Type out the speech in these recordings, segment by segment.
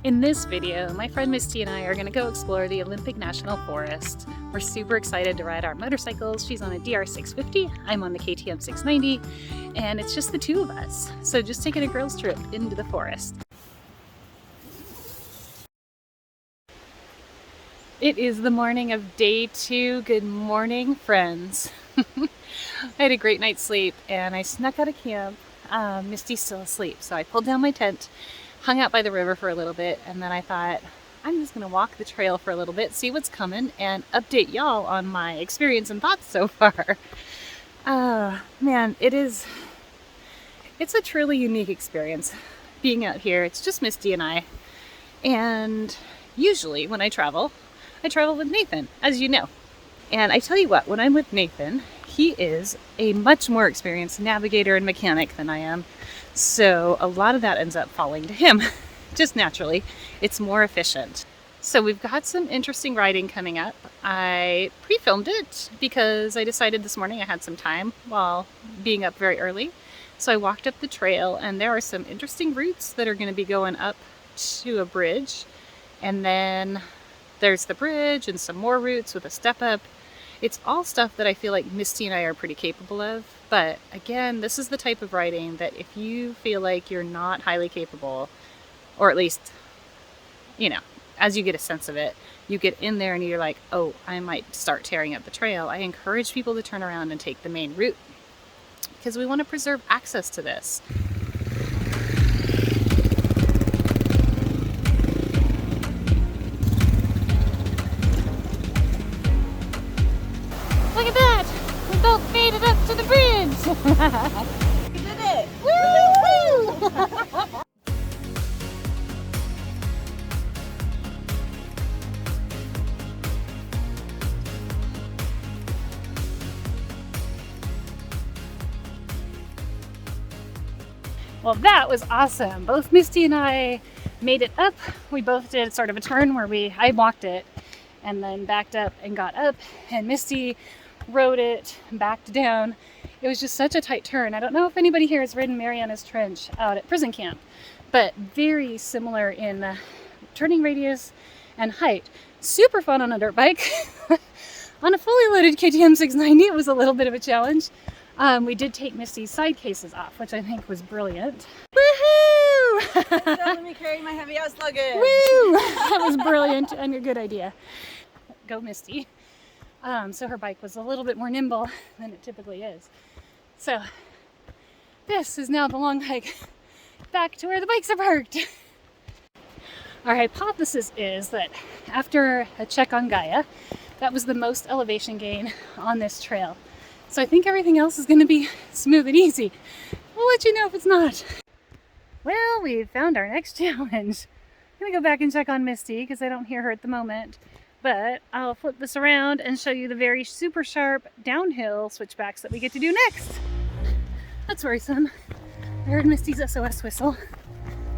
In this video, my friend Misty and I are going to go explore the Olympic National Forest. We're super excited to ride our motorcycles. She's on a DR650, I'm on the KTM 690, and it's just the two of us. So just taking a girls' trip into the forest. It is the morning of day 2. Good morning, friends. I had a great night's sleep and I snuck out of camp. Misty's still asleep, so I pulled down my tent, hung out by the river for a little bit, and then I thought, I'm just gonna walk the trail for a little bit, see what's coming, and update y'all on my experience and thoughts so far. Man, it's a truly unique experience being out here. It's just Misty and I, and usually when I travel with Nathan, as you know. And I tell you what, when I'm with Nathan, he is a much more experienced navigator and mechanic than I am. So a lot of that ends up falling to him, just naturally. It's more efficient. So we've got some interesting riding coming up. I pre-filmed it because I decided this morning I had some time while being up very early. So I walked up the trail and there are some interesting routes that are going to be going up to a bridge. And then there's the bridge and some more routes with a step up. It's all stuff that I feel like Misty and I are pretty capable of. But again, this is the type of riding that if you feel like you're not highly capable, or at least, you know, as you get a sense of it, you get in there and you're like, oh, I might start tearing up the trail. I encourage people to turn around and take the main route because we want to preserve access to this. Look at that! We both made it up to the bridge! We did it! Woo! Well, that was awesome. Both Misty and I made it up. We both did sort of a turn where I walked it and then backed up and got up, and Misty rode it, backed down. It was just such a tight turn. I don't know if anybody here has ridden Marianas Trench out at prison camp, but very similar in turning radius and height. Super fun on a dirt bike. On a fully loaded KTM 690, it was a little bit of a challenge. We did take Misty's side cases off, which I think was brilliant. Woohoo! Let me carry my heavy ass luggage. Woo! That was brilliant and a good idea. Go Misty. So her bike was a little bit more nimble than it typically is. So this is now the long hike back to where the bikes are parked. Our hypothesis is that after a check on Gaia, that was the most elevation gain on this trail. So I think everything else is going to be smooth and easy. We'll let you know if it's not. Well, we found our next challenge. I'm going to go back and check on Misty because I don't hear her at the moment. But I'll flip this around and show you the very super sharp downhill switchbacks that we get to do next. That's worrisome. I heard Misty's SOS whistle.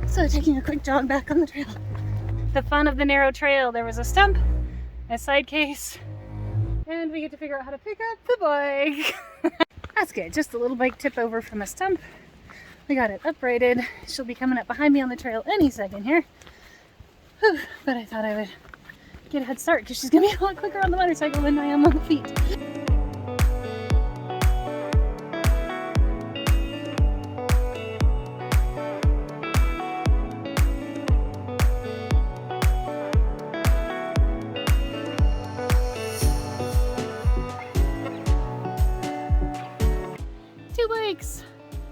So taking a quick jog back on the trail. The fun of the narrow trail, there was a stump, a side case, and we get to figure out how to pick up the bike. That's good, just a little bike tip over from a stump. We got it uprighted. She'll be coming up behind me on the trail any second here. Whew, but I thought I would get a head start because she's gonna be a lot quicker on the motorcycle than I am on the feet. 2 bikes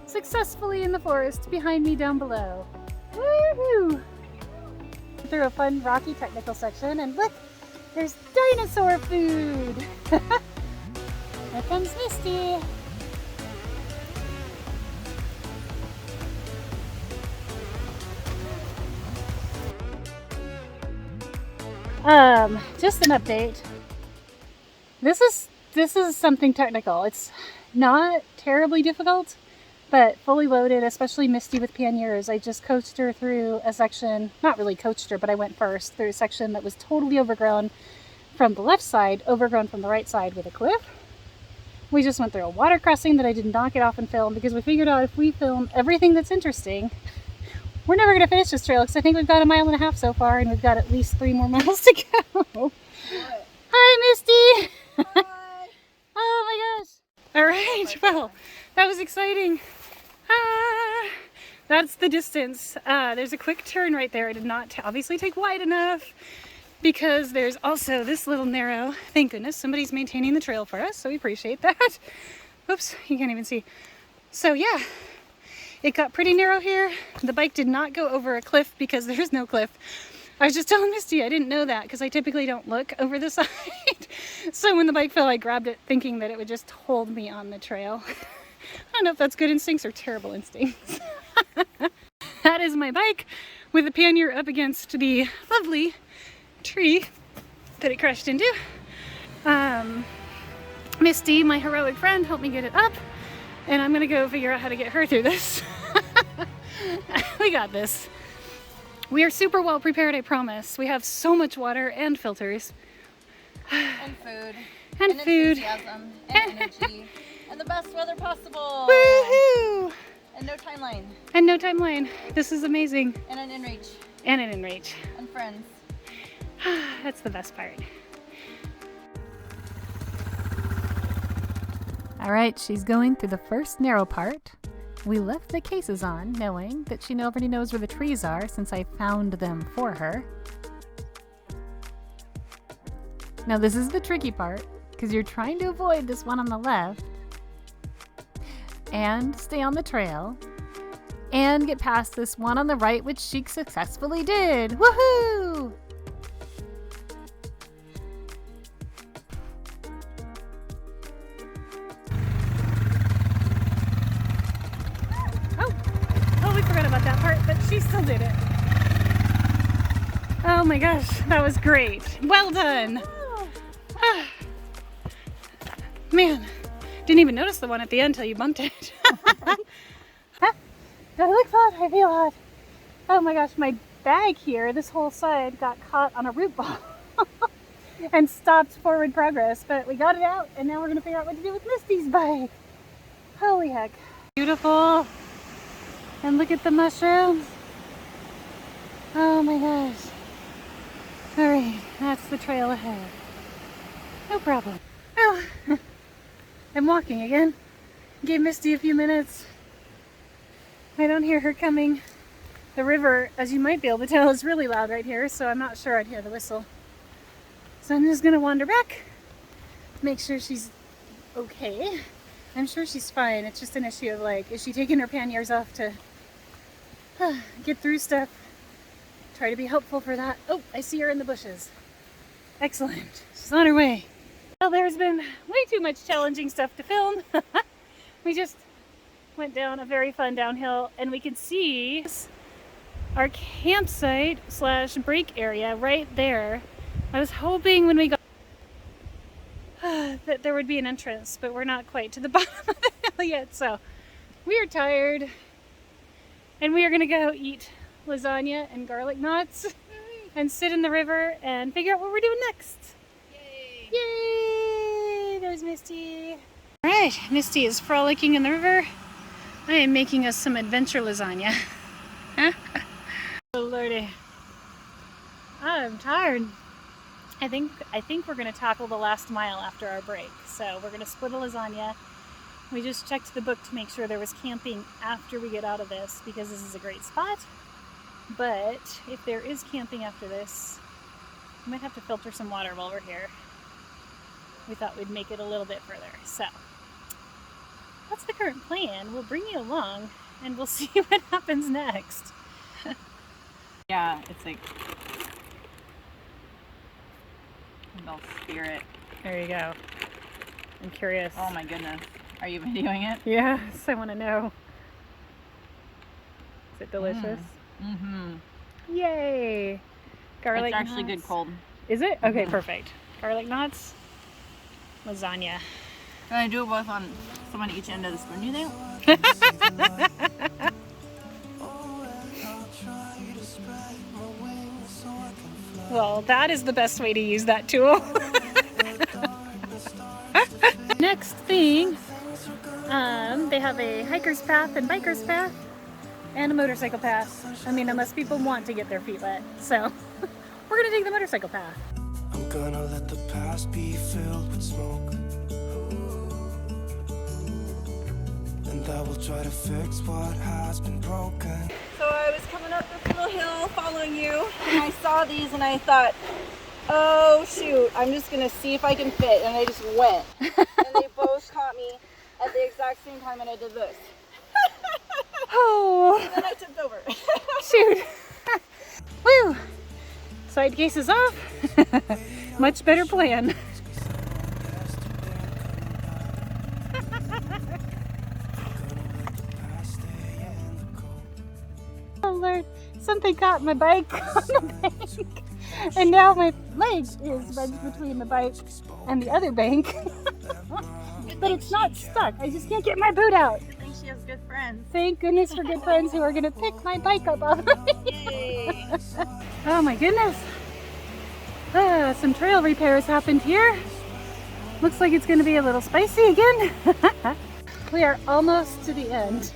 successfully in the forest behind me down below. Woohoo! Through a fun rocky technical section, and look, there's dinosaur food. Here comes Misty. Just an update. This is something technical. It's not terribly difficult, but fully loaded, especially Misty with panniers. I just coached her through a section, not really coached her, but I went first through a section that was totally overgrown from the left side, overgrown from the right side with a cliff. We just went through a water crossing that I did not get off and film because we figured out if we film everything that's interesting, We're never going to finish this trail because I think we've got 1.5 miles so far and we've got at least 3 more miles to go. What? Hi, Misty! Hi. Oh my gosh. All right, well, that was exciting. That's the distance. There's a quick turn right there. I did not obviously take wide enough because there's also this little narrow. Thank goodness somebody's maintaining the trail for us, so we appreciate that. Oops, you can't even see. So yeah, it got pretty narrow here. The bike did not go over a cliff because there's no cliff. I was just telling Misty I didn't know that because I typically don't look over the side. So when the bike fell, I grabbed it thinking that it would just hold me on the trail. I don't know if that's good instincts or terrible instincts. That is my bike with the pannier up against the lovely tree that it crashed into. Misty, my heroic friend, helped me get it up, and I'm gonna go figure out how to get her through this. We got this. We are super well prepared, I promise. We have so much water and filters. And food. And food. Enthusiasm. And energy. And the best weather possible. Woohoo! And no timeline. And no timeline. This is amazing. And an inReach. And an inReach. And friends. That's the best part. All right, she's going through the first narrow part. We left the cases on, knowing that she already knows where the trees are since I found them for her. Now this is the tricky part, because you're trying to avoid this one on the left, and stay on the trail, and get past this one on the right, which she successfully did. Woohoo! We forgot about that part, but she still did it. Oh my gosh, that was great. Well done. Man, didn't even notice the one at the end until you bumped it. Does it look hot? I feel hot. Oh my gosh, my bag here, this whole side got caught on a root ball and stopped forward progress, but we got it out and now we're gonna figure out what to do with Misty's bike. Holy heck. Beautiful. And look at the mushrooms. Oh my gosh. All right, that's the trail ahead. No problem. Oh, I'm walking again. Gave Misty a few minutes. I don't hear her coming. The river, as you might be able to tell, is really loud right here, so I'm not sure I'd hear the whistle. So I'm just gonna wander back, make sure she's okay. I'm sure she's fine. It's just an issue of like, is she taking her panniers off to get through stuff? Try to be helpful for that. Oh, I see her in the bushes. Excellent. She's on her way. Well, there's been way too much challenging stuff to film. We just went down a very fun downhill and we can see our campsite / break area right there. I was hoping when we got that there would be an entrance, but we're not quite to the bottom of the hill yet, so we are tired and we are gonna go eat lasagna and garlic knots and sit in the river and figure out what we're doing next. Yay! Yay! There's Misty. All right, Misty is frolicking in the river. I am making us some adventure lasagna. Oh lordy, I'm tired. I think we're gonna tackle the last mile after our break. So we're gonna split a lasagna. We just checked the book to make sure there was camping after we get out of this because this is a great spot. But if there is camping after this, we might have to filter some water while we're here. We thought we'd make it a little bit further. So that's the current plan. We'll bring you along and we'll see what happens next. Yeah, it's like they'll spirit. There you go. I'm curious. Oh my goodness. Are you videoing it? Yes, I want to know. Is it delicious? Mm-hmm. Yay! Garlic It's actually knots. good cold. Is it? Okay, Mhm. perfect. Garlic knots, lasagna. Can I do it both on someone each end of the spoon, you think? Well, that is the best way to use that tool. Next thing, they have a hiker's path and biker's path, and a motorcycle path. I mean, unless people want to get their feet wet. So we're gonna take the motorcycle path. I'm gonna let the past be filled with smoke, and I will try to fix what has been broken. So I was coming up this little hill following you, and I saw these and I thought, oh shoot, I'm just gonna see if I can fit, and I just went. And they both caught me at the exact same time, and I did this. Oh, And then I tipped over. shoot. Woo! Side case is off. Much better plan. Oh Lord, something caught my bike on the bank. And now my leg is wedged between the bike and the other bank. But it's not stuck. I just can't get my boot out. I think she has good friends. Thank goodness for good friends who are going to pick my bike up off of me. Yay. Oh my goodness. Some trail repairs happened here. Looks like it's going to be a little spicy again. We are almost to the end.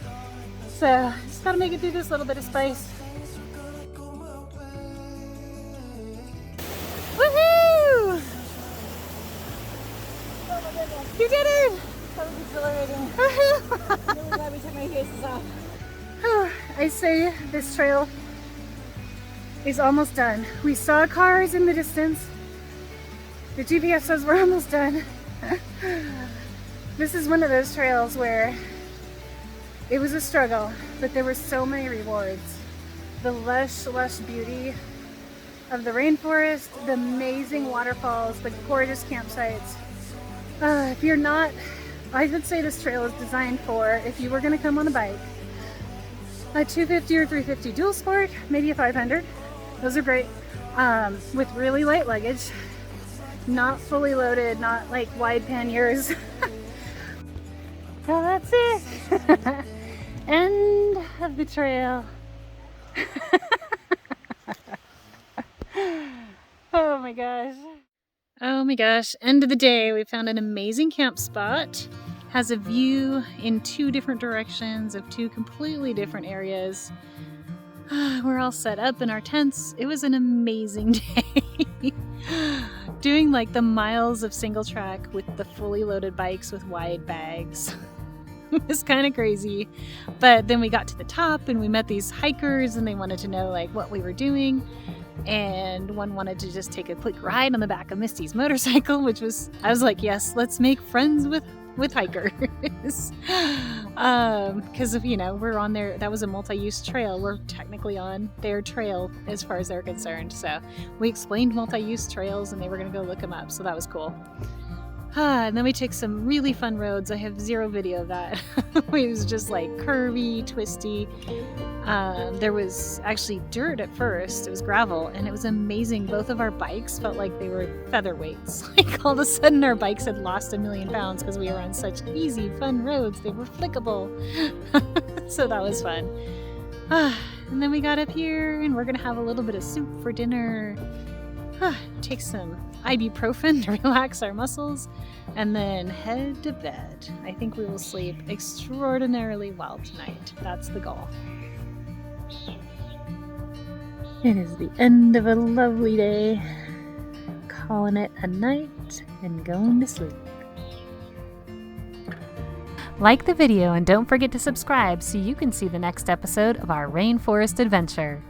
So just got to make it through this little bit of spice. Woohoo! Oh my goodness, You did it! that was exhilarating. I'm really glad we took my cases off. I say this trail is almost done. We saw cars in the distance. The GPS says we're almost done. This is one of those trails where it was a struggle, but there were so many rewards. The lush beauty of the rainforest, the amazing waterfalls, the gorgeous campsites. If you're not, I would say this trail is designed for if you were going to come on a bike. A 250 or 350 dual sport, maybe a 500. Those are great. With really light luggage, not fully loaded, not like wide panniers. Well, that's it. End of the trail. Oh my gosh. Oh my gosh. End of the day. We found an amazing camp spot. Has a view in 2 different directions of 2 completely different areas. We're all set up in our tents. It was an amazing day. Doing like the miles of single track with the fully loaded bikes with wide bags. It was kind of crazy. But then we got to the top and we met these hikers and they wanted to know like what we were doing. And one wanted to just take a quick ride on the back of Misty's motorcycle, which was, I was like, yes, let's make friends with hikers. Because you know, we're on there, that was a multi-use trail. We're technically on their trail as far as they're concerned. So we explained multi-use trails and they were going to go look them up. So that was cool. And then we took some really fun roads. I have 0 video of that. It was just like curvy, twisty. There was actually dirt at first. It was gravel and it was amazing. Both of our bikes felt like they were featherweights. Like all of a sudden our bikes had lost 1,000,000 pounds because we were on such easy, fun roads. They were flickable. So that was fun. And then we got up here and we're going to have a little bit of soup for dinner. Take some ibuprofen to relax our muscles and then head to bed. I think we will sleep extraordinarily well tonight. That's the goal. It is the end of a lovely day. Calling it a night and going to sleep. Like the video and don't forget to subscribe so you can see the next episode of our rainforest adventure.